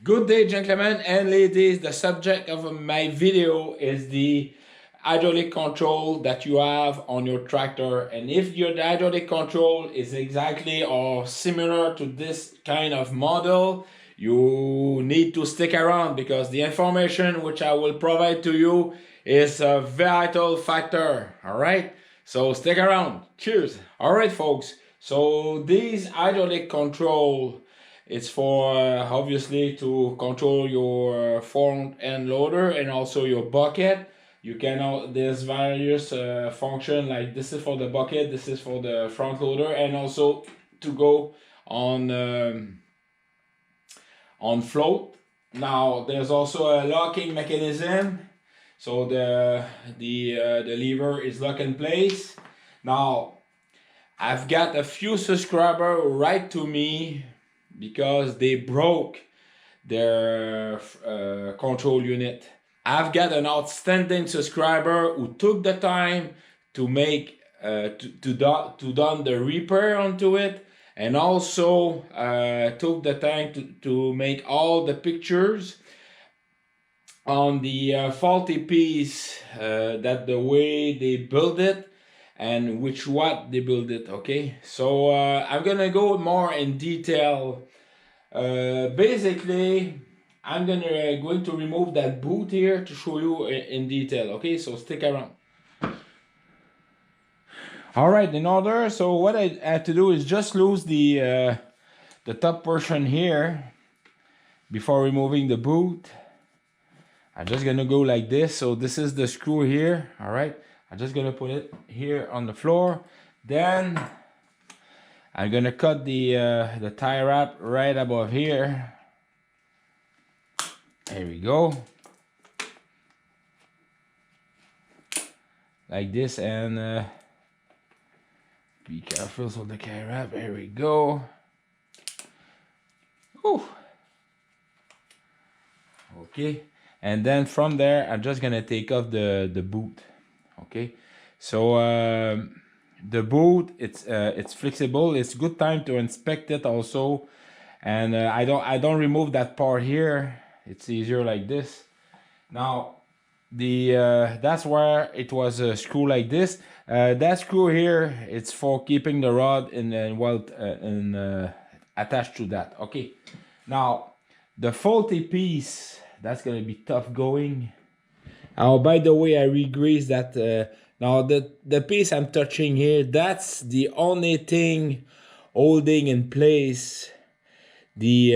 Good day, gentlemen and ladies. The subject of my video is the hydraulic control that you have on your tractor. And if your hydraulic control is exactly or similar to this kind of model, you need to stick around because the information which I will provide to you is a vital factor. All right, so stick around. Cheers. All right, folks, so these hydraulic control, it's for obviously to control your front end loader and also your bucket. You can there's various function, like this is for the bucket, this is for the front loader, and also to go on float. Now there's also a locking mechanism, so the lever is locked in place. Now I've got a few subscribers write to me because they broke their control unit. I've got an outstanding subscriber who took the time to make to done the repair onto it, and also took the time to make all the pictures on the faulty piece, that the way they build it and which what they build it. Okay, so I'm gonna go more in detail. Basically, I'm going to remove that boot here to show you in detail. Okay, so stick around. All right, in order, so what I had to do is just lose the top portion here before removing the boot. I'm just gonna go like this. So this is the screw here. All right, I'm just gonna put it here on the floor. Then I'm gonna cut the tie wrap right above here. There we go. Like this, and be careful with the tie wrap. There we go. Whew. Okay, and then from there I'm just gonna take off the boot. Okay, so the boot, it's flexible. It's good time to inspect it also, and I don't remove that part here. It's easier like this. Now that's where it was a screw like this. That screw here, it's for keeping the rod attached to that. Okay, now the faulty piece, that's gonna be tough going. Oh, by the way, I re-greased that. Now the piece I'm touching here, that's the only thing holding in place the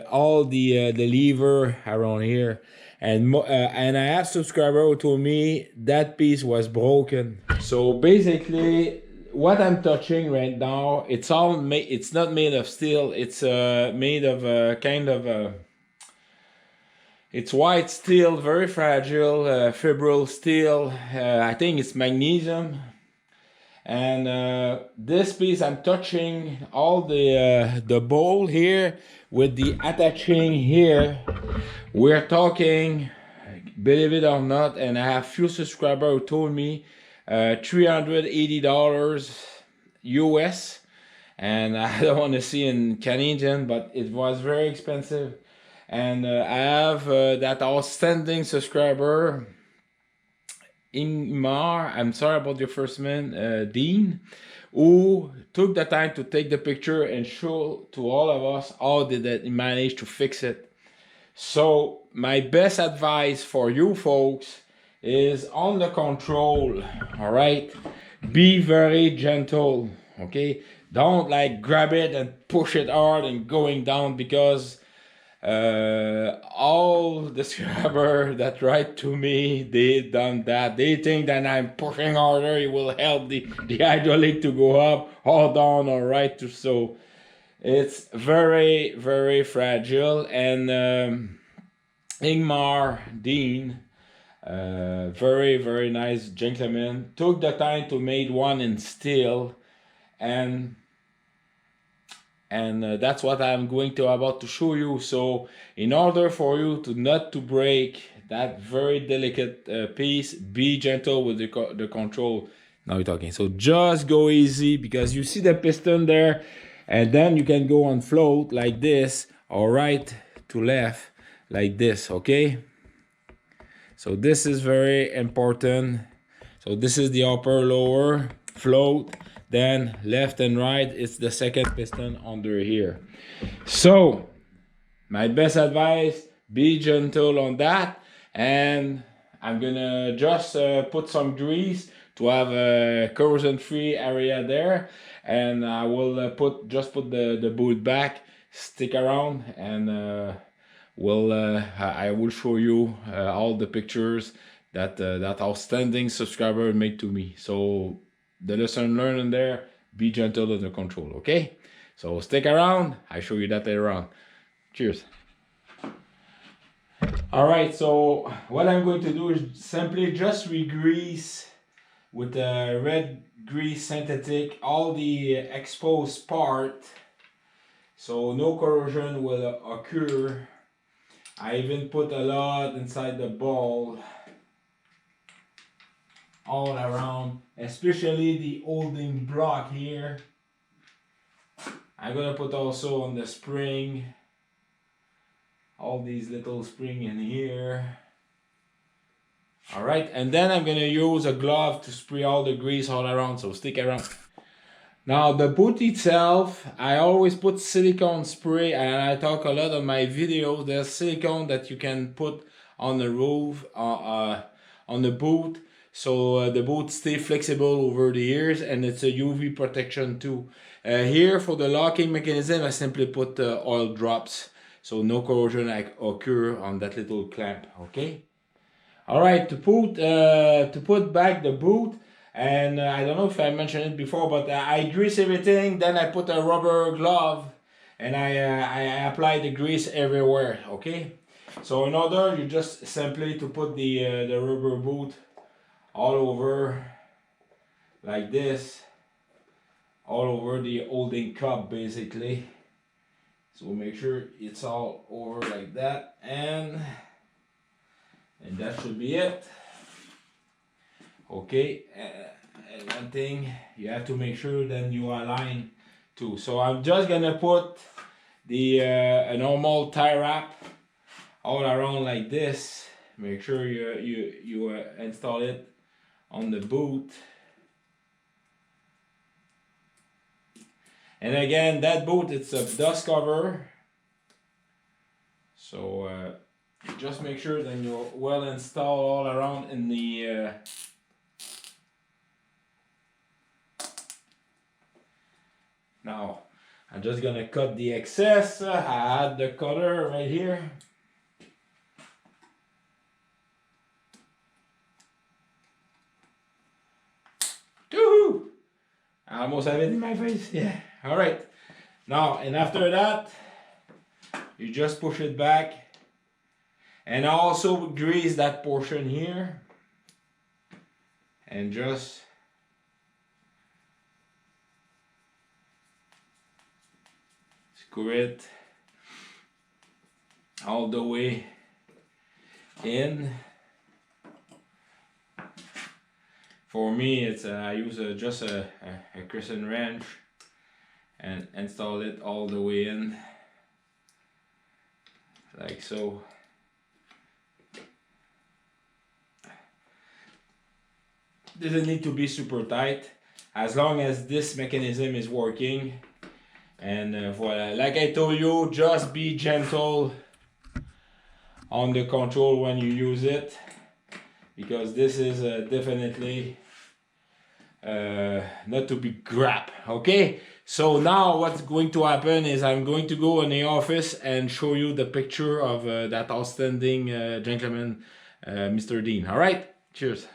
all the lever around here. And I have subscriber who told me that piece was broken. So basically, what I'm touching right now, it's all made. It's not made of steel. It's made of a kind of a. It's white steel, very fragile, fibril steel. I think it's magnesium. And this piece I'm touching all the bowl here with the attaching here. We're talking, believe it or not, and I have few subscribers who told me $380 US, and I don't want to see in Canadian, but it was very expensive. And I have that outstanding subscriber, Ingemar, I'm sorry about your first name, Dean, who took the time to take the picture and show to all of us how did he manage to fix it. So my best advice for you folks is on the control. All right, be very gentle. Okay, don't like grab it and push it hard and going down, because all the subscribers that write to me, they done that. They think that I'm pushing harder, it will help the hydraulic to go up or down or right to. So it's very, very fragile. And Ingemar, Dean, very, very nice gentleman, took the time to make one in steel, and that's what I'm going to about to show you. So in order for you to not to break that very delicate piece, be gentle with the control. Now we're talking. So just go easy, because you see the piston there, and then you can go on float like this, all right, to left like this, okay? So this is very important. So this is the upper, lower, float, then left and right, it's the second piston under here. So my best advice, be gentle on that, and I'm gonna just put some grease to have a corrosion-free area there, and I will just put the boot back. Stick around, and I will show you all the pictures that that outstanding subscriber made to me. So the lesson learned in there: be gentle under control. Okay, so stick around. I show you that later on. Cheers. All right, so what I'm going to do is simply just re-grease with the red grease synthetic all the exposed part, so no corrosion will occur. I even put a lot inside the ball all around, especially the holding block here. I'm gonna put also on the spring, all these little spring in here. All right, and then I'm gonna use a glove to spray all the grease all around, so stick around. Now the boot itself, I always put silicone spray, and I talk a lot on my videos. There's silicone that you can put on the roof, on the boot, so the boot stay flexible over the years, and it's a UV protection too. Here for the locking mechanism, I simply put oil drops, so no corrosion occur on that little clamp. Okay. All right, to put back the boot. And I don't know if I mentioned it before, but I grease everything, then I put a rubber glove, and I apply the grease everywhere, okay? So in order, you just simply to put the rubber boot all over, like this, all over the holding cup, basically. So make sure it's all over like that, and that should be it. Okay, and one thing you have to make sure then you align too. So I'm just gonna put the a normal tie wrap all around like this. Make sure you install it on the boot. And again, that boot, it's a dust cover. So just make sure that you're well installed all around in the Now, I'm just gonna cut the excess. I had the cutter right here. Woohoo! I almost have it in my face. Yeah. All right. Now, and after that, you just push it back. And I also grease that portion here. And just screw it all the way in. For me, it's I use just a crescent wrench and install it all the way in, like so. Doesn't need to be super tight, as long as this mechanism is working. And voila, like I told you, just be gentle on the control when you use it, because this is definitely not to be grabbed. Okay, so now what's going to happen is I'm going to go in the office and show you the picture of that outstanding gentleman, Mr. Dean. All right, cheers.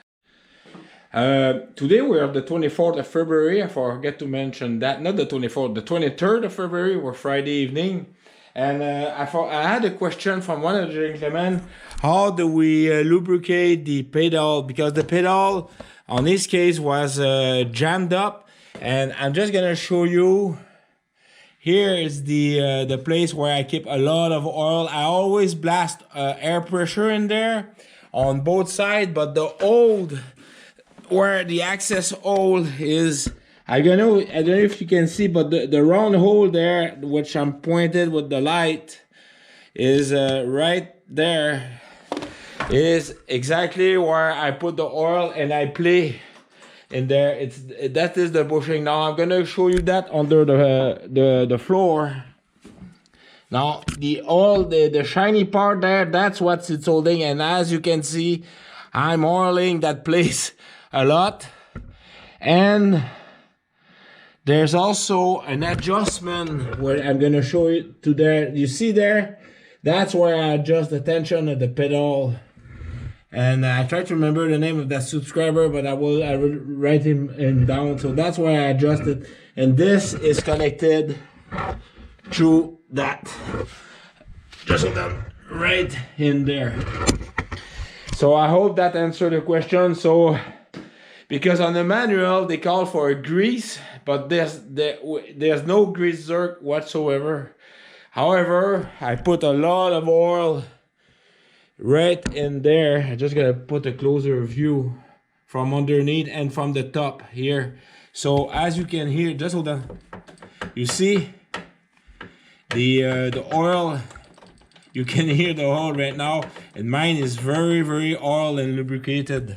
Today we are the 24th of February. I forget to mention that, not the 24th, the 23rd of February, or Friday evening. And I had a question from one of the gentlemen: how do we lubricate the pedal? Because the pedal, on this case, was jammed up. And I'm just gonna show you. Here is the place where I keep a lot of oil. I always blast air pressure in there on both sides, but the old, where the access hole is, I don't know if you can see, but the round hole there, which I'm pointed with the light, is right there. Is exactly where I put the oil and I play in there. That is the bushing. Now I'm gonna show you that under the floor. Now the oil, the shiny part there, that's what it's holding. And as you can see, I'm oiling that place a lot. And there's also an adjustment where I'm gonna show you to there. You see there? That's where I adjust the tension of the pedal. And I try to remember the name of that subscriber, but I will write him down. So that's why I adjusted. And this is connected through that. Just hold on right in there. So I hope that answered the question. So because on the manual they call for a grease, but there's no grease zerk whatsoever. However, I put a lot of oil right in there. I'm just gonna put a closer view from underneath and from the top here. So as you can hear, just hold on. You see the oil. You can hear the oil right now, and mine is very oil and lubricated.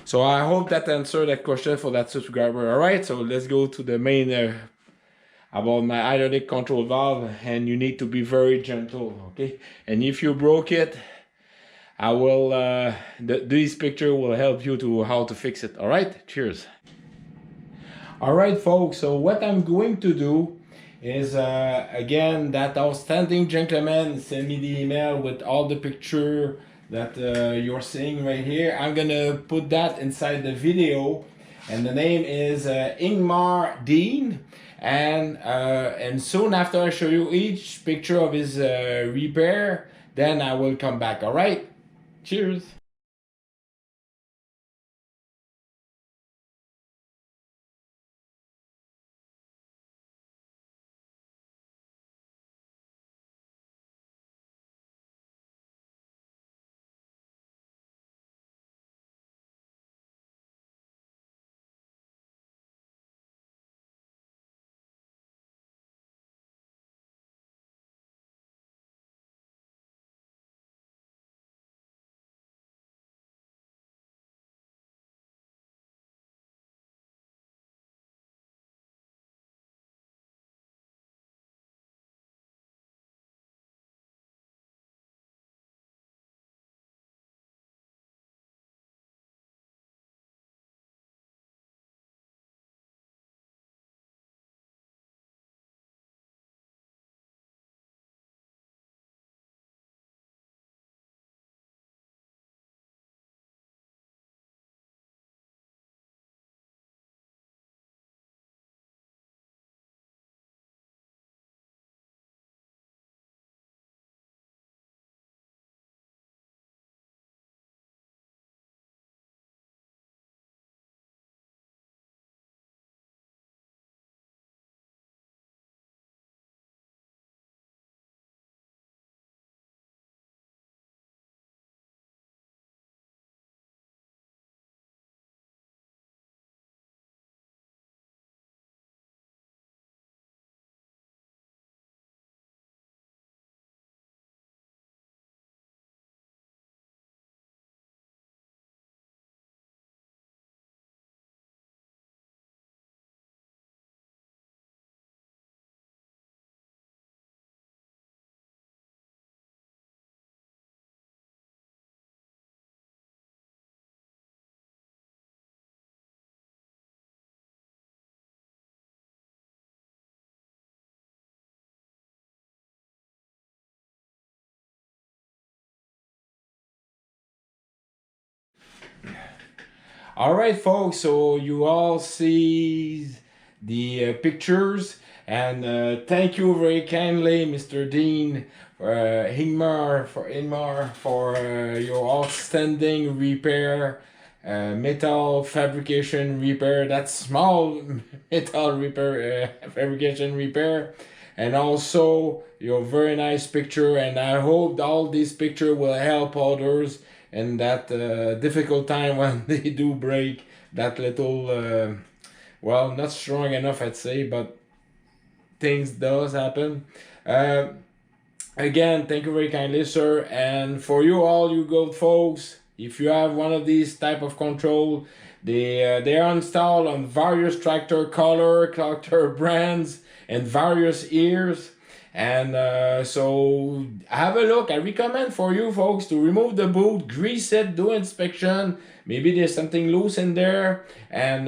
So I hope that answered that question for that subscriber. All right, so let's go to the main about my hydraulic control valve, and you need to be very gentle, okay? And if you broke it, I will this picture will help you to how to fix it. All right, cheers. All right, folks, so what I'm going to do is again, that outstanding gentleman sent me the email with all the picture that you're seeing right here. I'm gonna put that inside the video, and the name is Ingemar Dean. And soon after I show you each picture of his repair, then I will come back. All right, cheers. All right, folks, so you all see the pictures, and thank you very kindly, Mr. Dean, Ingemar, for your outstanding repair, metal fabrication repair, that small metal repair, fabrication repair, and also your very nice picture. And I hope all these pictures will help others in that difficult time when they do break that little, well, not strong enough, I'd say, but things does happen. Uh, Again, thank you very kindly, sir. And for you all, you good folks, if you have one of these type of control, they are installed on various tractor color, tractor brands, and various ears. And so have a look. I recommend for you folks to remove the boot, grease it, do inspection. Maybe there's something loose in there. And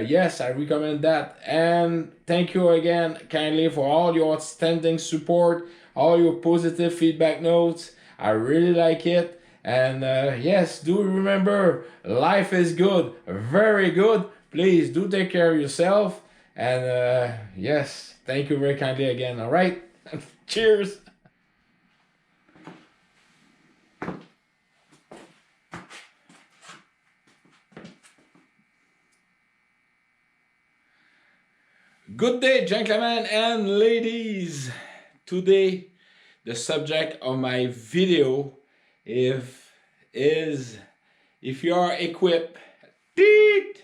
yes, I recommend that. And thank you again kindly for all your outstanding support, all your positive feedback notes. I really like it. And yes, do remember, life is good, very good. Please do take care of yourself. And yes, thank you very kindly again. All right. Cheers. Good day, gentlemen and ladies. Today, the subject of my video is if you are equipped. Okay.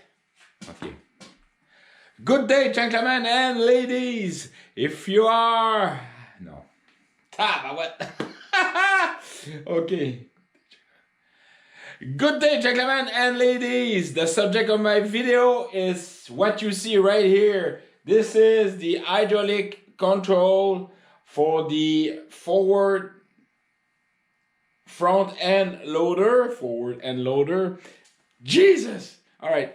Good day, gentlemen and ladies. If you are no. What? Okay. Good day, gentlemen and ladies. The subject of my video is what you see right here. This is the hydraulic control for the front end loader. Jesus! All right.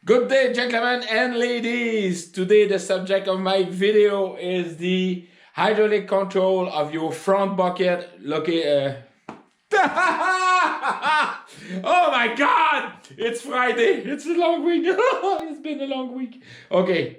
Good day, gentlemen and ladies. Today, the subject of my video is the hydraulic control of your front bucket. Oh my God! It's Friday. It's a long week. It's been a long week. Okay.